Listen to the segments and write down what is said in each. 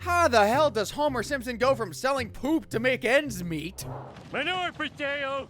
How the hell does Homer Simpson go from selling poop to make ends meet Manure for sale!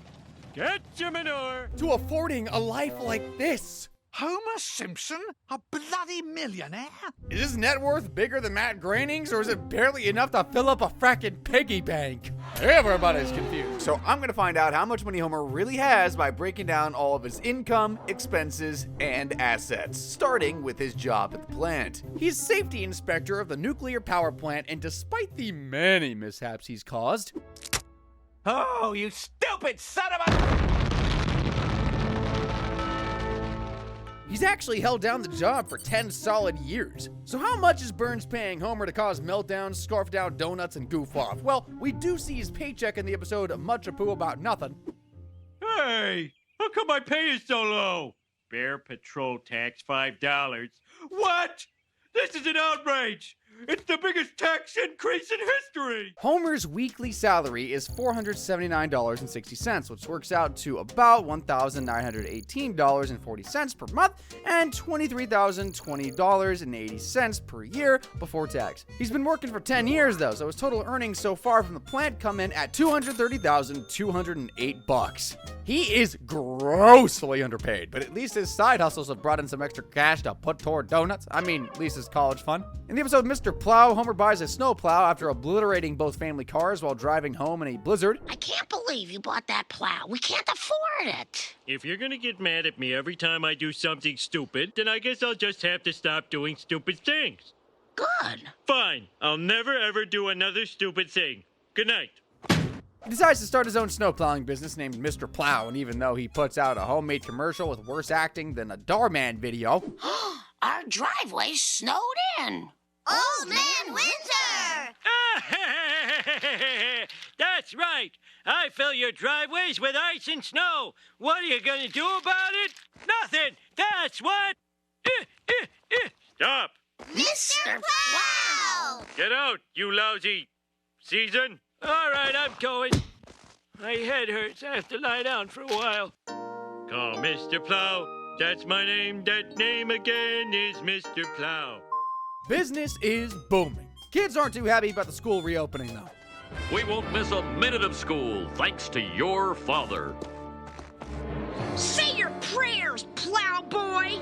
Get your manure! to affording a life like this? Homer Simpson? A bloody millionaire? Is his net worth bigger than Matt Groening's, or is it barely enough to fill up a frackin' piggy bank? Everybody's confused. So I'm gonna find out how much money Homer really has by breaking down all of his income, expenses, and assets, starting with his job at the plant. He's safety inspector of the nuclear power plant, and despite the many mishaps he's caused... Oh, you stupid son of a... He's actually held down the job for 10 solid years. So how much is Burns paying Homer to cause meltdowns, scarf down donuts, and goof off? Well, we do see his paycheck in the episode Much Ado About Nothing. Hey, how come my pay is so low? Bear patrol tax $5. What? This is an outrage! It's the biggest tax increase in history! Homer's weekly salary is $479.60, which works out to about $1,918.40 per month and $23,020.80 per year before tax. He's been working for 10 years though, so his total earnings so far from the plant come in at $230,208. He is grossly underpaid, but at least his side hustles have brought in some extra cash to put toward donuts. I mean, at least his college fund. In the episode Mr. Plow, Homer buys a snowplow after obliterating both family cars while driving home in a blizzard. I can't believe you bought that plow. We can't afford it. If you're gonna get mad at me every time I do something stupid, then I guess I'll just have to stop doing stupid things. Good. Fine. I'll never ever do another stupid thing. Good night. He decides to start his own snowplowing business named Mr. Plow, and even though he puts out a homemade commercial with worse acting than a Darman video... Our driveway's snowed in. Old Man Winter! That's right. I fill your driveways with ice and snow. What are you gonna do about it? Nothing. That's what. Stop. Mr. Plow! Get out, you lousy season. All right, I'm going. My head hurts. I have to lie down for a while. Call Mr. Plow. That's my name. That name again is Mr. Plow. Business is booming. Kids aren't too happy about the school reopening, though. We won't miss a minute of school, thanks to your father. Say your prayers, Plow Boy.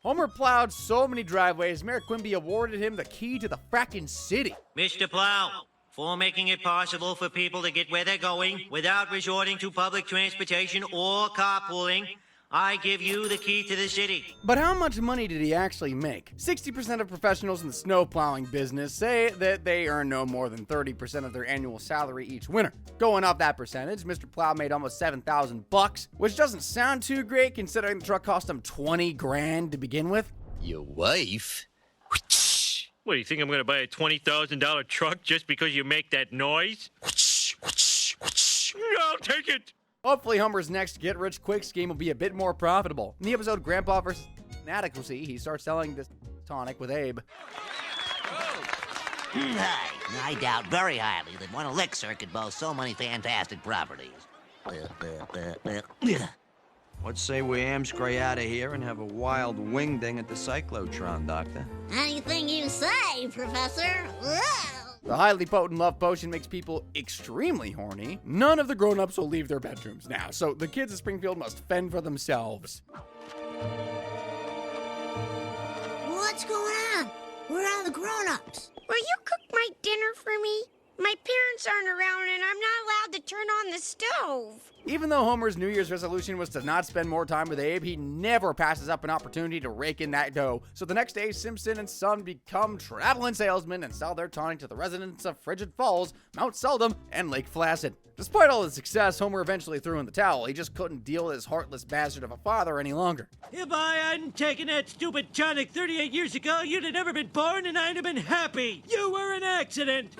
Homer plowed so many driveways, Mayor Quimby awarded him the key to the frackin' city. Mr. Plow, for making it possible for people to get where they're going without resorting to public transportation or carpooling, I give you the key to the city. But how much money did he actually make? 60% of professionals in the snow plowing business say that they earn no more than 30% of their annual salary each winter. Going off that percentage, Mr. Plow made almost $7,000, which doesn't sound too great considering the truck cost him 20 grand to begin with. Your wife? What, do you think I'm going to buy a $20,000 truck just because you make that noise? I'll take it. Hopefully Homer's next get-rich-quick scheme will be a bit more profitable. In the episode Grandpa vs. Inadequacy, he starts selling this tonic with Abe. I doubt very highly that one elixir could boast so many fantastic properties. Let's say we amscray out of here and have a wild wingding at the cyclotron, Doctor. Anything you say, Professor. Ugh. The highly potent love potion makes people extremely horny. None of the grown-ups will leave their bedrooms now, so the kids of Springfield must fend for themselves. What's going on? Where are the grown-ups? Will you cook my dinner for me? My parents aren't around and I'm not allowed to turn on the stove. Even though Homer's New Year's resolution was to not spend more time with Abe, he never passes up an opportunity to rake in that dough. So the next day, Simpson and Son become traveling salesmen and sell their tonic to the residents of Frigid Falls, Mount Seldom, and Lake Placid. Despite all his success, Homer eventually threw in the towel. He just couldn't deal with his heartless bastard of a father any longer. If I hadn't taken that stupid tonic 38 years ago, you'd have never been born and I'd have been happy. You were an accident.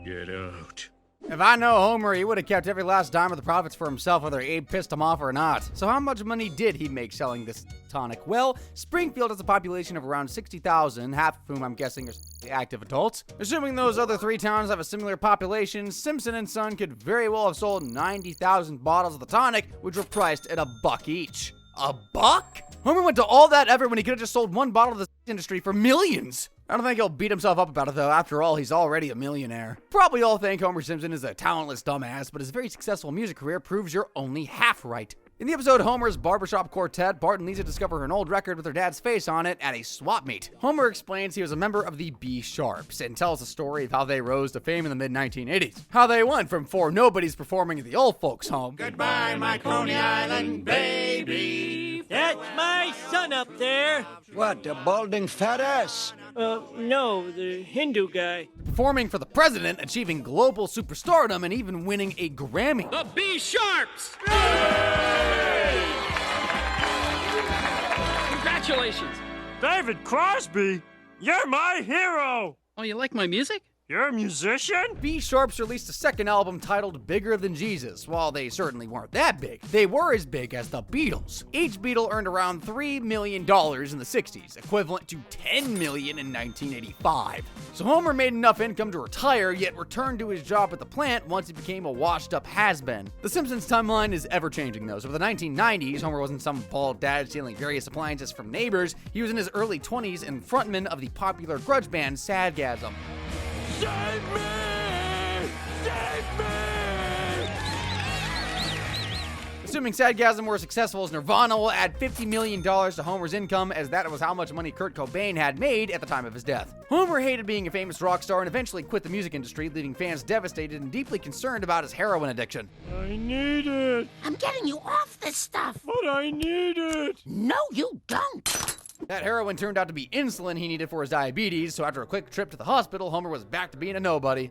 Get out. If I know Homer, he would have kept every last dime of the profits for himself whether Abe pissed him off or not. So how much money did he make selling this tonic? Well, Springfield has a population of around 60,000, half of whom I'm guessing are active adults. Assuming those other 3 towns have a similar population, Simpson & Son could very well have sold 90,000 bottles of the tonic, which were priced at $1 each. $1? Homer went to all that effort when he could have just sold 1 bottle of the industry for millions. I don't think he'll beat himself up about it, though. After all, he's already a millionaire. Probably all think Homer Simpson is a talentless dumbass, but his very successful music career proves you're only half right. In the episode Homer's Barbershop Quartet, Bart and Lisa discover an old record with their dad's face on it at a swap meet. Homer explains he was a member of the B Sharps and tells the story of how they rose to fame in the mid-1980s. How they went from 4 nobodies performing at the old folks' home. Goodbye, my Coney Island baby. That's my son up there. What, the balding fat ass? No, the Hindu guy. Performing for the president, achieving global superstardom, and even winning a Grammy. The B Sharps! Congratulations! David Crosby, you're my hero. Oh, you like my music? You're a musician? B Sharps released a second album titled Bigger Than Jesus. While they certainly weren't that big, they were as big as the Beatles. Each Beatle earned around $3 million in the 60s, equivalent to $10 million in 1985. So Homer made enough income to retire, yet returned to his job at the plant once he became a washed-up has-been. The Simpsons timeline is ever-changing, though, so for the 1990s, Homer wasn't some bald dad stealing various appliances from neighbors. He was in his early 20s and frontman of the popular grudge band Sadgasm. Save me! Save me! Assuming Sadgasm were as successful as Nirvana, will add $50 million to Homer's income, as that was how much money Kurt Cobain had made at the time of his death. Homer hated being a famous rock star and eventually quit the music industry, leaving fans devastated and deeply concerned about his heroin addiction. I need it, I'm getting you off this stuff. but I need it. No, you don't. That heroin turned out to be insulin he needed for his diabetes, so after a quick trip to the hospital, Homer was back to being a nobody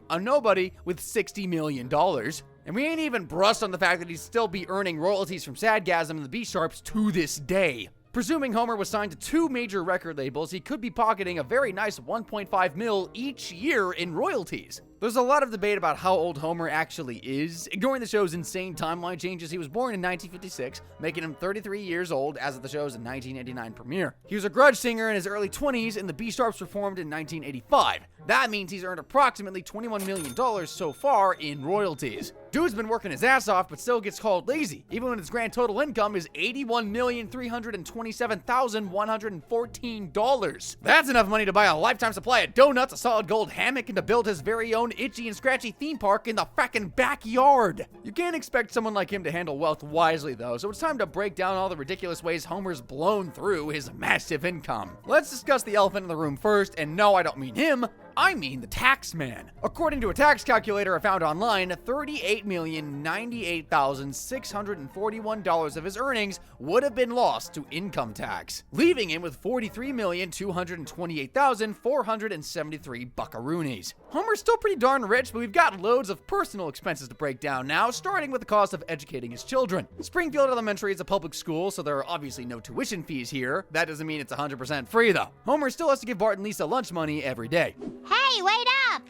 with $60 million. And we ain't even brushed on the fact that he'd still be earning royalties from Sadgasm and the B Sharps to this day. Presuming Homer was signed to 2 major record labels, he could be pocketing a very nice $1.5 million each year in royalties. There's a lot of debate about how old Homer actually is. Ignoring the show's insane timeline changes, he was born in 1956, making him 33 years old as of the show's 1989 premiere. He was a grudge singer in his early 20s, and the B Sharps were formed in 1985. That means he's earned approximately $21 million so far in royalties. Dude's been working his ass off, but still gets called lazy, even when his grand total income is $81,327,114. That's enough money to buy a lifetime supply of donuts, a solid gold hammock, and to build his very own itchy and scratchy theme park in the frackin' backyard. You can't expect someone like him to handle wealth wisely, though, so it's time to break down all the ridiculous ways Homer's blown through his massive income. Let's discuss the elephant in the room first, and no, I don't mean him. I mean the tax man. According to a tax calculator I found online, $38,098,641 of his earnings would have been lost to income tax, leaving him with $43,228,473 buckaroonies. Homer's still pretty darn rich, but we've got loads of personal expenses to break down now, starting with the cost of educating his children. Springfield Elementary is a public school, so there are obviously no tuition fees here. That doesn't mean it's 100% free, though. Homer still has to give Bart and Lisa lunch money every day. Hey, wait up!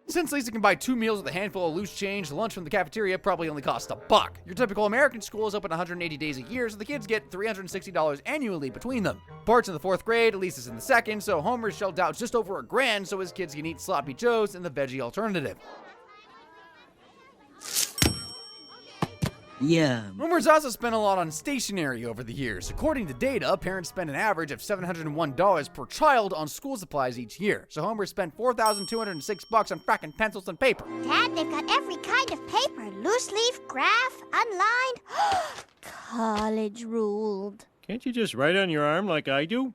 Since Lisa can buy 2 meals with a handful of loose change, lunch from the cafeteria probably only costs $1. Your typical American school is open 180 days a year, so the kids get $360 annually between them. Bart's in the 4th grade, Lisa's in the 2nd, so Homer's shelled out just over $1,000 so his kids can eat sloppy joes and the veggie alternative. Yeah. Homer's also spent a lot on stationery over the years. According to data, parents spend an average of $701 per child on school supplies each year. So Homer spent $4,206 on frackin' pencils and paper. Dad, they've got every kind of paper. Loose leaf, graph, unlined. College ruled. Can't you just write on your arm like I do?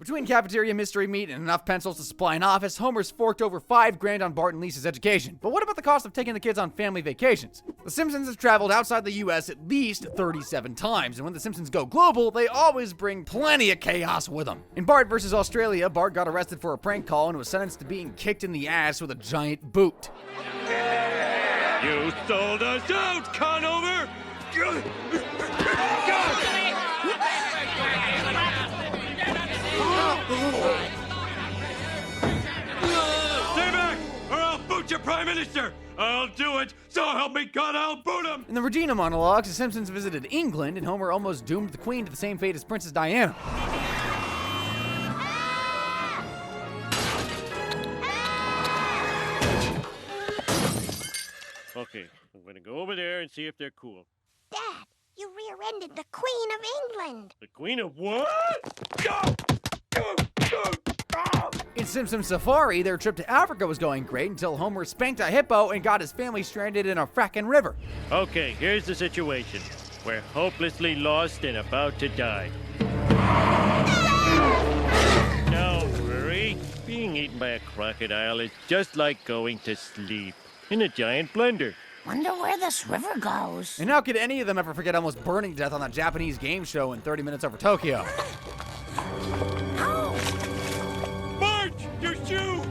Between cafeteria mystery meat and enough pencils to supply an office, Homer's forked over $5,000 on Bart and Lisa's education. But what about the cost of taking the kids on family vacations? The Simpsons have traveled outside the US at least 37 times, and when the Simpsons go global, they always bring plenty of chaos with them. In Bart vs. Australia, Bart got arrested for a prank call and was sentenced to being kicked in the ass with a giant boot. You sold us out, Conover! Stay back, or I'll boot your minister. I'll do it. So help me God, I'll boot him. In the Regina monologues, the Simpsons visited England, and Homer almost doomed the Queen to the same fate as Princess Diana. Okay, I'm gonna go over there and see if they're cool. Dad, you rear-ended the Queen of England. The Queen of what? In Simpsons Safari, their trip to Africa was going great until Homer spanked a hippo and got his family stranded in a frackin' river. Okay, here's the situation. We're hopelessly lost and about to die. Don't worry. Being eaten by a crocodile is just like going to sleep in a giant blender. Wonder where this river goes. And how could any of them ever forget almost burning to death on that Japanese game show in 30 Minutes Over Tokyo? Marge, your shoe!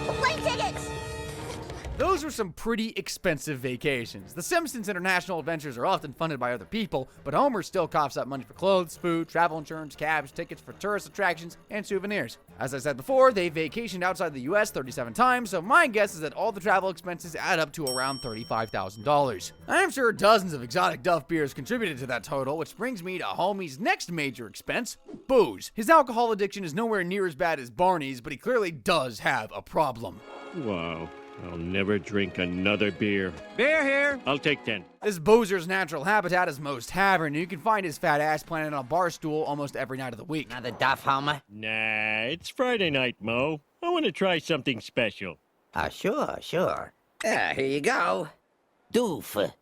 Plane tickets! Those were some pretty expensive vacations. The Simpsons' international adventures are often funded by other people, but Homer still coughs up money for clothes, food, travel insurance, cabs, tickets for tourist attractions, and souvenirs. As I said before, they vacationed outside the US 37 times, so my guess is that all the travel expenses add up to around $35,000. I'm sure dozens of exotic Duff beers contributed to that total, which brings me to Homie's next major expense, booze. His alcohol addiction is nowhere near as bad as Barney's, but he clearly does have a problem. Wow, I'll never drink another beer. Beer here. I'll take 10. This boozer's natural habitat is Moe's Tavern, and you can find his fat ass planted on a bar stool almost every night of the week. Another Duff, Homer? Nah, it's Friday night, Mo. I want to try something special. Sure. Here you go. Doof.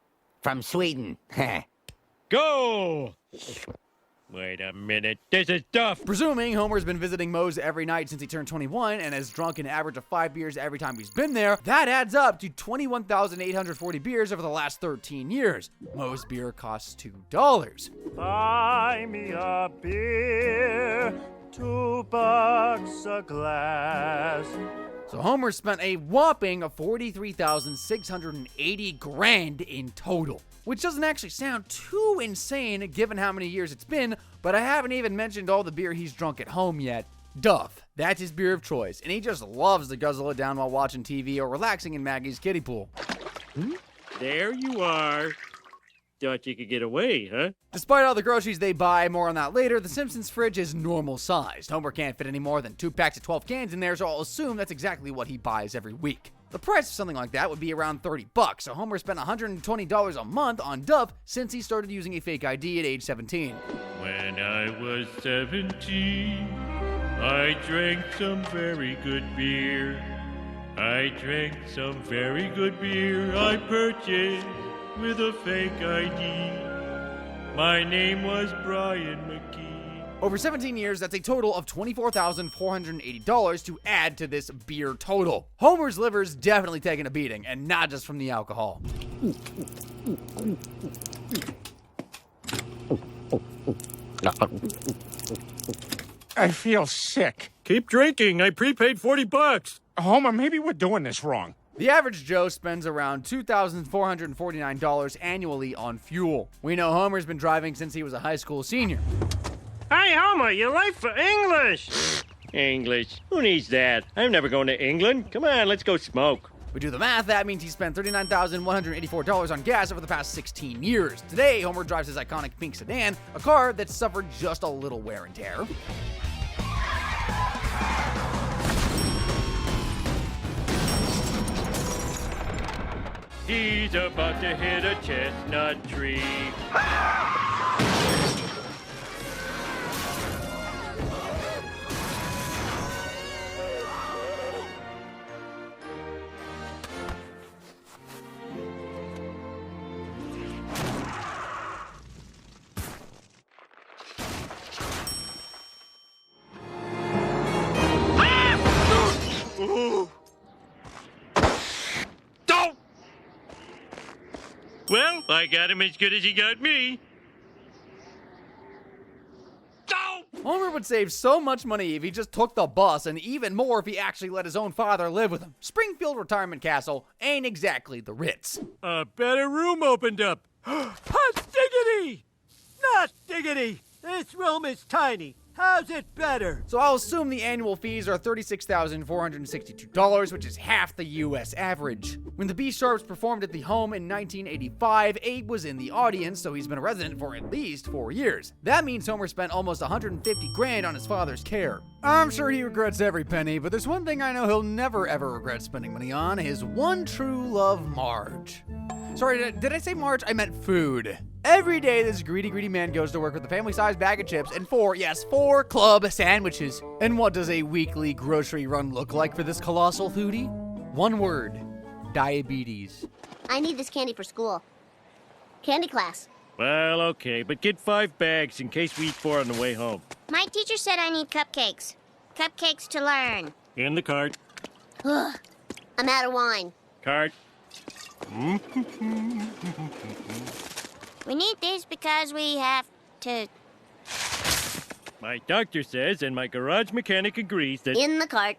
From Sweden. Go! Wait a minute, this is Duff! Presuming Homer's been visiting Moe's every night since he turned 21 and has drunk an average of 5 beers every time he's been there, that adds up to 21,840 beers over the last 13 years. Moe's beer costs $2. Buy me a beer, $2 a glass. So Homer spent a whopping $43,680 grand in total, which doesn't actually sound too insane given how many years it's been, but I haven't even mentioned all the beer he's drunk at home yet. Duff, that's his beer of choice, and he just loves to guzzle it down while watching TV or relaxing in Maggie's kiddie pool. There you are. Thought you could get away, huh? Despite all the groceries they buy, more on that later, the Simpsons fridge is normal sized. Homer can't fit any more than 2 packs of 12 cans in there, so I'll assume that's exactly what he buys every week. The price of something like that would be around $30, so Homer spent $120 a month on Duff since he started using a fake ID at age 17. When I was 17, I drank some very good beer. I purchased with a fake ID. My name was Brian McKee. Over 17 years, that's a total of $24,480 to add to this beer total. Homer's liver's definitely taking a beating, and not just from the alcohol. I feel sick. Keep drinking. I prepaid $40. Homer, maybe we're doing this wrong. The average Joe spends around $2,449 annually on fuel. We know Homer's been driving since he was a high school senior. Hey, Homer, you're late for English. English? Who needs that? I'm never going to England. Come on, let's go smoke. We do the math, that means he spent $39,184 on gas over the past 16 years. Today, Homer drives his iconic pink sedan, a car that suffered just a little wear and tear. He's about to hit a chestnut tree. Well, I got him as good as he got me. Homer would save so much money if he just took the bus, and even more if he actually let his own father live with him. Springfield Retirement Castle ain't exactly the Ritz. A better room opened up. Hot diggity! Not diggity! This room is tiny. How's it better? So I'll assume the annual fees are $36,462, which is half the US average. When the B-Sharps performed at the home in 1985, Abe was in the audience, so he's been a resident for at least 4 years. That means Homer spent almost $150,000 on his father's care. I'm sure he regrets every penny, but there's one thing I know he'll never ever regret spending money on, his one true love, Marge. Sorry, did I say Marge? I meant food. Every day, this greedy man goes to work with a family-sized bag of chips and 4 club sandwiches. And what does a weekly grocery run look like for this colossal foodie? One word: diabetes. I need this candy for school. Candy class. Well, okay, but get 5 bags in case we eat 4 on the way home. My teacher said I need cupcakes. Cupcakes to learn. In the cart. Ugh. I'm out of wine. Cart. We need these because we have to... My doctor says, and my garage mechanic agrees that... In the cart.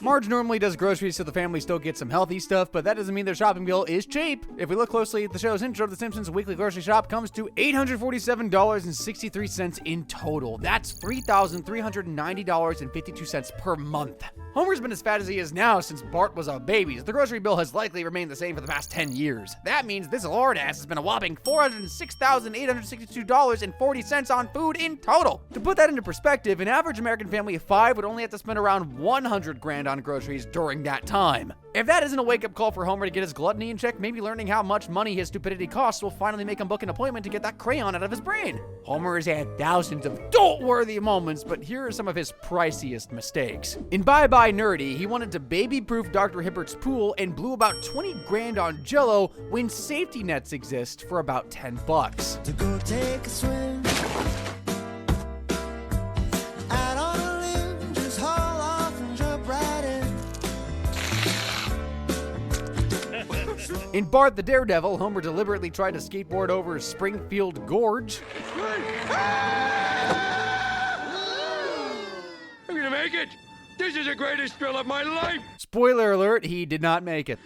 Marge normally does groceries so the family still gets some healthy stuff, but that doesn't mean their shopping bill is cheap. If we look closely at the show's intro, The Simpsons' weekly grocery shop comes to $847.63 in total. That's $3,390.52 per month. Homer's been as fat as he is now since Bart was a baby, so the grocery bill has likely remained the same for the past 10 years. That means this lord ass has been a whopping $406,862.40 on food in total. To put that into perspective, an average American family of 5 would only have to spend around $100,000 on groceries during that time. If that isn't a wake-up call for Homer to get his gluttony in check, maybe learning how much money his stupidity costs will finally make him book an appointment to get that crayon out of his brain. Homer has had thousands of adult-worthy moments, but here are some of his priciest mistakes. In Bye Bye Nerdy, he wanted to baby-proof Dr. Hibbert's pool and blew about $20,000 on Jell-O when safety nets exist for about $10. To go take a swim. Out on a limb, just haul off and jump right in. In Bart the Daredevil, Homer deliberately tried to skateboard over Springfield Gorge. I'm gonna make it! This is the greatest thrill of my life! Spoiler alert, he did not make it.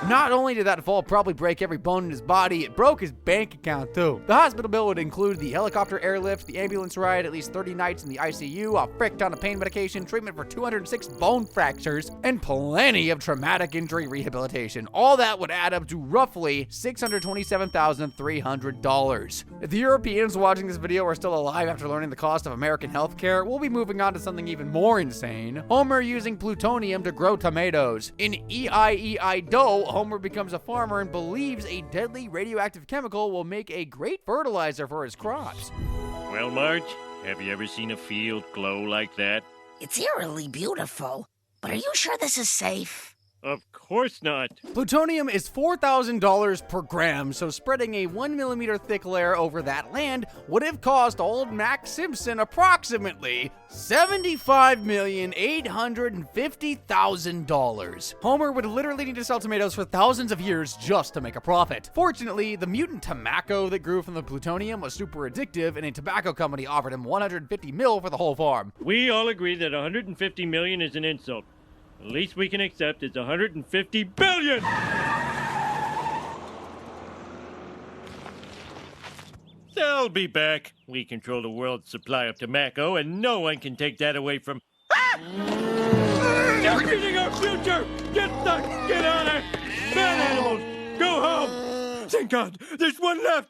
Not only did that fall probably break every bone in his body, it broke his bank account too. The hospital bill would include the helicopter airlift, the ambulance ride, at least 30 nights in the ICU, a frick ton of pain medication, treatment for 206 bone fractures, and plenty of traumatic injury rehabilitation. All that would add up to roughly $627,300. If the Europeans watching this video are still alive after learning the cost of American healthcare, we'll be moving on to something even more insane. Homer using plutonium to grow tomatoes. In E.I.E.I.D.O., Homer becomes a farmer and believes a deadly radioactive chemical will make a great fertilizer for his crops. Well, Marge, have you ever seen a field glow like that? It's eerily beautiful. But are you sure this is safe? Of course not. Plutonium is $4,000 per gram, so spreading a 1 millimeter thick layer over that land would have cost old Mac Simpson approximately $75,850,000. Homer would literally need to sell tomatoes for thousands of years just to make a profit. Fortunately, the mutant tobacco that grew from the plutonium was super addictive, and a tobacco company offered him $150 million for the whole farm. We all agree that $150 million is an insult. The least we can accept is $150 billion! They'll be back. We control the world's supply of tobacco, and no one can take that away from... They're eating our future! Get out of here! Bad animals! Go home! Thank God, there's one left!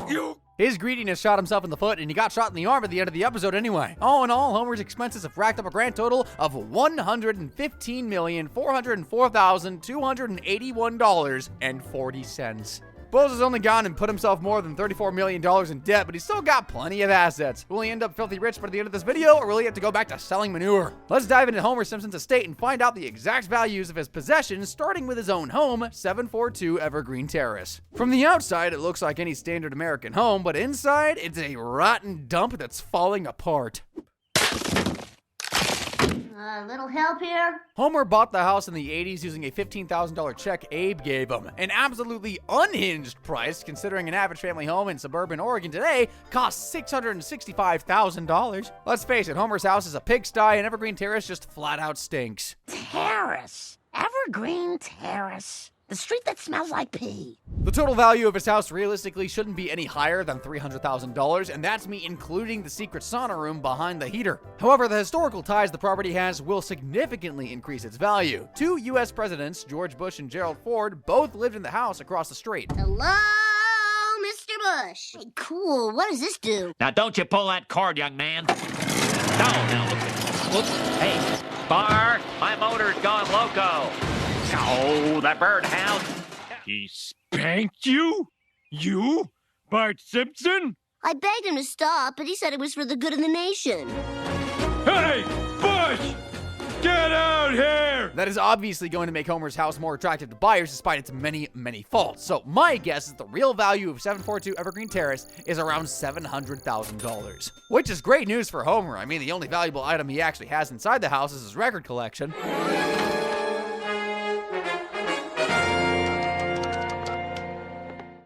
You... His greediness shot himself in the foot, and he got shot in the arm at the end of the episode ananyway. All in all, Homer's expenses have racked up a grand total of $115,404,281.40. Bose has only gone and put himself more than $34 million in debt, but he's still got plenty of assets. Will he end up filthy rich by the end of this video, or will he have to go back to selling manure? Let's dive into Homer Simpson's estate and find out the exact values of his possessions, starting with his own home, 742 Evergreen Terrace. From the outside, it looks like any standard American home, but inside, it's a rotten dump that's falling apart. Little help here? Homer bought the house in the 80s using a $15,000 check Abe gave him. An absolutely unhinged price, considering an average family home in suburban Oregon today costs $665,000. Let's face it, Homer's house is a pigsty and Evergreen Terrace just flat out stinks. Terrace. Evergreen Terrace. The street that smells like pee. The total value of his house realistically shouldn't be any higher than $300,000, and that's me including the secret sauna room behind the heater. However, the historical ties the property has will significantly increase its value. Two U.S. presidents, George Bush and Gerald Ford, both lived in the house across the street. Hello, Mr. Bush. Hey, cool. What does this do? Now, don't you pull that cord, young man. No, now, look. Hey, Bar, my motor's gone loco. Oh, that birdhouse. He spanked you? You? Bart Simpson? I begged him to stop, but he said it was for the good of the nation. Hey, Bush! Get out here! That is obviously going to make Homer's house more attractive to buyers despite its many, many faults. So my guess is the real value of 742 Evergreen Terrace is around $700,000. Which is great news for Homer. I mean, the only valuable item he actually has inside the house is his record collection.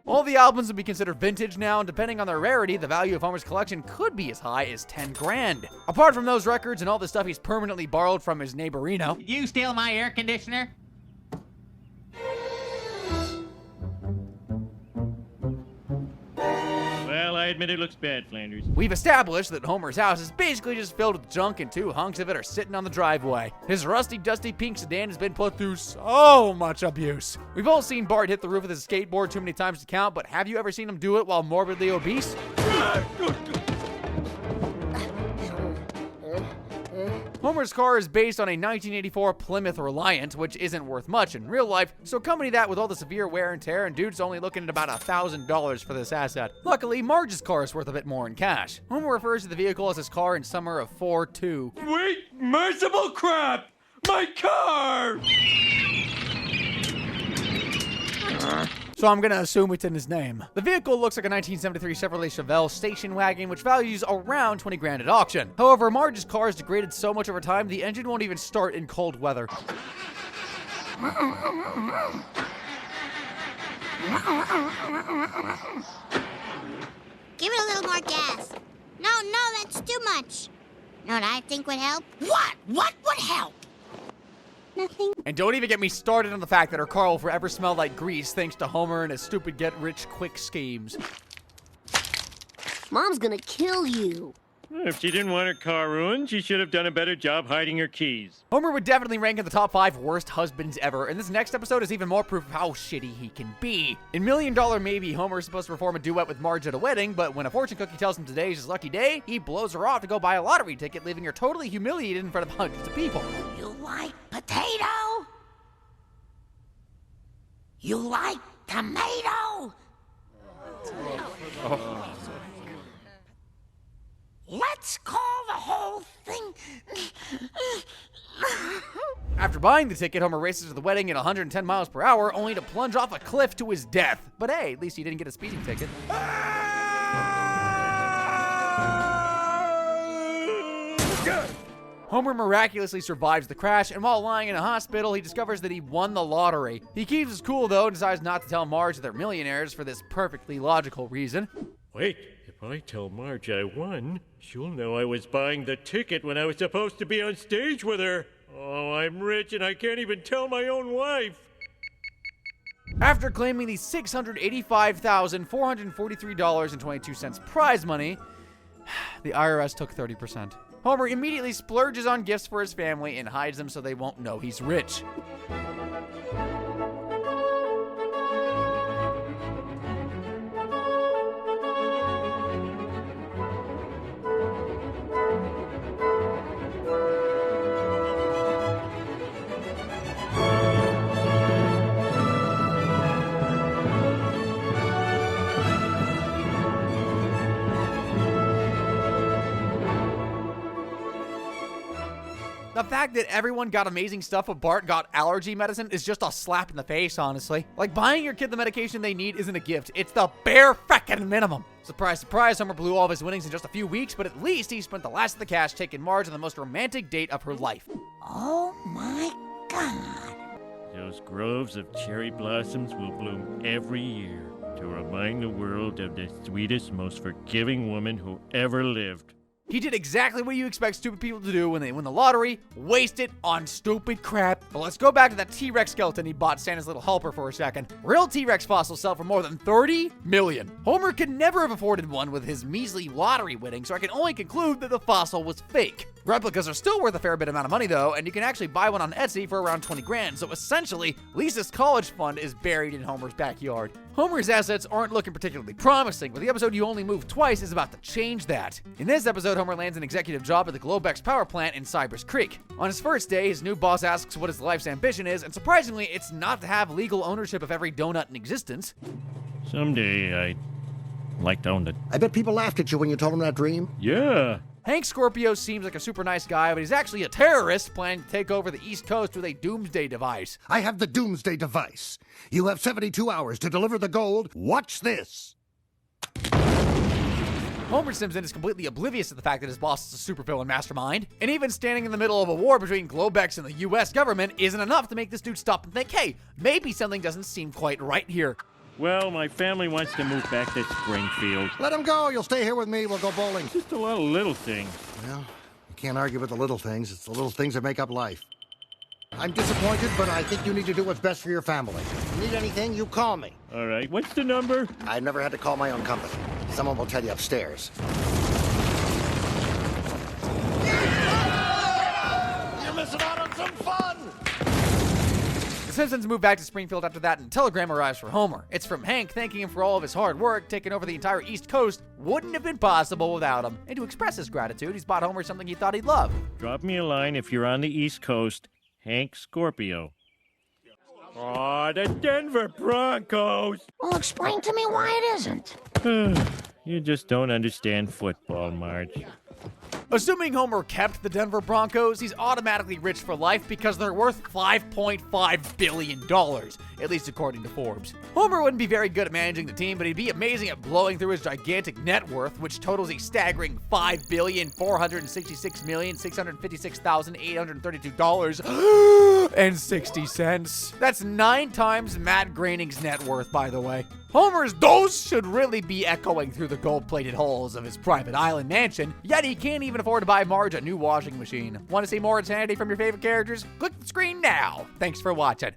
All the albums would be considered vintage now, and depending on their rarity, the value of Homer's collection could be as high as $10,000. Apart from those records and all the stuff he's permanently borrowed from his neighborino. Did you steal my air conditioner? Well, I admit it looks bad, Flanders. We've established that Homer's house is basically just filled with junk and two hunks of it are sitting on the driveway. His rusty, dusty pink sedan has been put through so much abuse. We've all seen Bart hit the roof with his skateboard too many times to count, but have you ever seen him do it while morbidly obese? Homer's car is based on a 1984 Plymouth Reliant, which isn't worth much in real life, so accompany that with all the severe wear and tear, and dude's only looking at about $1,000 for this asset. Luckily, Marge's car is worth a bit more in cash. Homer refers to the vehicle as his car in summer of 4-2. Wait, merciful crap! My car! So I'm gonna assume it's in his name. The vehicle looks like a 1973 Chevrolet Chevelle station wagon, which values around $20,000 at auction. However, Marge's car has degraded so much over time, the engine won't even start in cold weather. Give it a little more gas. No, that's too much. Know what I think would help? What? What would help? Nothing. And don't even get me started on the fact that her car will forever smell like grease thanks to Homer and his stupid get-rich-quick schemes. Mom's gonna kill you. If she didn't want her car ruined, she should have done a better job hiding her keys. Homer would definitely rank in the top 5 worst husbands ever, and this next episode is even more proof of how shitty he can be. In $1 Million Maybe, Homer is supposed to perform a duet with Marge at a wedding, but when a fortune cookie tells him today's his lucky day, he blows her off to go buy a lottery ticket, leaving her totally humiliated in front of hundreds of people. You like potato? You like tomato? Let's call the whole thing. After buying the ticket, Homer races to the wedding at 110 miles per hour, only to plunge off a cliff to his death. But hey, at least he didn't get a speeding ticket. Homer miraculously survives the crash, and while lying in a hospital, he discovers that he won the lottery. He keeps his cool, though, and decides not to tell Marge that they're millionaires for this perfectly logical reason. Wait, if I tell Marge I won, she'll know I was buying the ticket when I was supposed to be on stage with her. Oh, I'm rich and I can't even tell my own wife. After claiming the $685,443.22 prize money, the IRS took 30%. Homer immediately splurges on gifts for his family and hides them so they won't know he's rich. The fact that everyone got amazing stuff but Bart got allergy medicine is just a slap in the face, honestly. Like, buying your kid the medication they need isn't a gift. It's the bare frickin' minimum. Surprise, surprise, Homer blew all of his winnings in just a few weeks, but at least he spent the last of the cash taking Marge on the most romantic date of her life. Oh my God. Those groves of cherry blossoms will bloom every year to remind the world of the sweetest, most forgiving woman who ever lived. He did exactly what you expect stupid people to do when they win the lottery, waste it on stupid crap. But let's go back to that T-Rex skeleton he bought Santa's little helper for a second. Real T-Rex fossils sell for more than $30 million. Homer could never have afforded one with his measly lottery winning, so I can only conclude that the fossil was fake. Replicas are still worth a fair bit amount of money though, and you can actually buy one on Etsy for around 20 grand, so essentially, Lisa's college fund is buried in Homer's backyard. Homer's assets aren't looking particularly promising, but the episode You Only Move Twice is about to change that. In this episode, Homer lands an executive job at the Globex power plant in Cypress Creek. On his first day, his new boss asks what his life's ambition is, and surprisingly, it's not to have legal ownership of every donut in existence. Someday I'd like to own the... I bet people laughed at you when you told them that dream. Yeah. Hank Scorpio seems like a super nice guy, but he's actually a terrorist planning to take over the East Coast with a doomsday device. I have the doomsday device. You have 72 hours to deliver the gold. Watch this. Homer Simpson is completely oblivious to the fact that his boss is a supervillain mastermind, and even standing in the middle of a war between Globex and the US government isn't enough to make this dude stop and think, hey, maybe something doesn't seem quite right here. Well, my family wants to move back to Springfield. Let him go. You'll stay here with me. We'll go bowling. Just a lot of little things. Well, you can't argue with the little things. It's the little things that make up life. I'm disappointed, but I think you need to do what's best for your family. If you need anything, you call me. All right, what's the number? I've never had to call my own company. Someone will tell you upstairs. You're missing out on some fun! The Simpsons move back to Springfield after that, and a telegram arrives for Homer. It's from Hank thanking him for all of his hard work. Taking over the entire East Coast wouldn't have been possible without him. And to express his gratitude, he's bought Homer something he thought he'd love. Drop me a line if you're on the East Coast. Hank Scorpio. Aw, the Denver Broncos! Well, explain to me why it isn't. You just don't understand football, Marge. Assuming Homer kept the Denver Broncos, he's automatically rich for life because they're worth $5.5 billion, at least according to Forbes. Homer wouldn't be very good at managing the team, but he'd be amazing at blowing through his gigantic net worth, which totals a staggering $5,466,656,832.60. That's 9 times Matt Groening's net worth, by the way. Homer's dose should really be echoing through the gold-plated halls of his private island mansion, yet he can't even afford to buy Marge a new washing machine. Want to see more insanity from your favorite characters? Click the screen now. Thanks for watching.